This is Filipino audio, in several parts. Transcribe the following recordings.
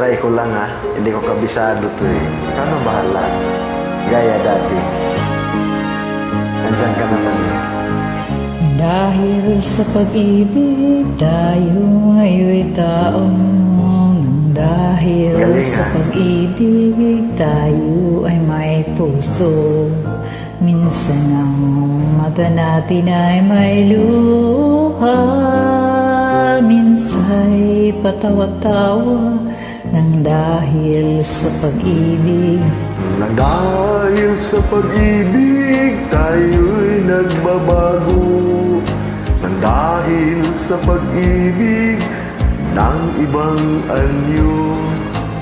try ko lang ha. Hindi ko kabisado to eh. Kano bahala? Gaya dati. Nandyan ka naman eh. Dahil sa pag-ibig, tayo ngayon'y tao. Dahil Galing, sa ha? pag-ibig, tayo ay may puso. Minsan ang mata natin ay may luha. Minsa'y patawa-tawa nang dahil sa pag-ibig. Nang dahil sa pag-ibig, tayo'y nagbabago. Nang dahil sa pag-ibig, ng ibang anyo.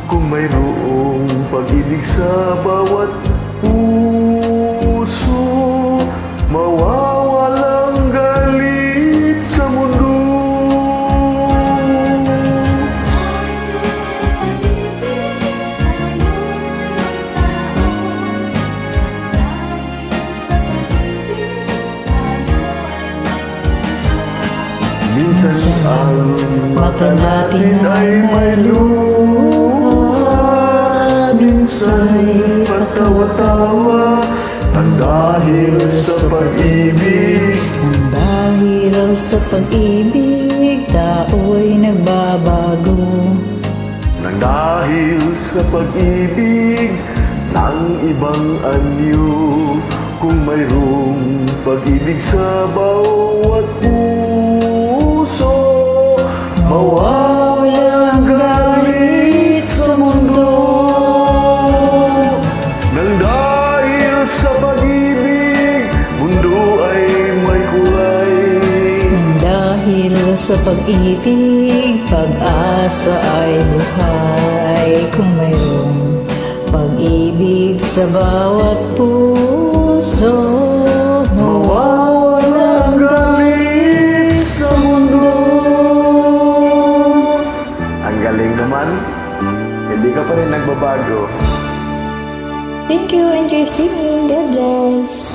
Kung mayroong pag-ibig sa bawat puso, mawawalang galit sa mundo. Minsan ang mata natin ay may luha, minsa'y patawa-tawa, ang dahil sa pag-ibig. Nang dahil sa pag-ibig, tao'y nagbabago. Nang dahil sa pag-ibig, ng ibang anyo. Kung mayroong pag-ibig sa bawat puso, mawawalang galit sa mundo. Nang dahil sa pag-ibig, mundo ay may kulay. Nang dahil sa pag-ibig, pag-asa ay buhay. Kung mayroong pag-ibig sa bawat puso, mawawalang galit sa mundo. Ang galing naman. Hindi ka pa rin nagbabago. Thank you, enjoy singing. God bless.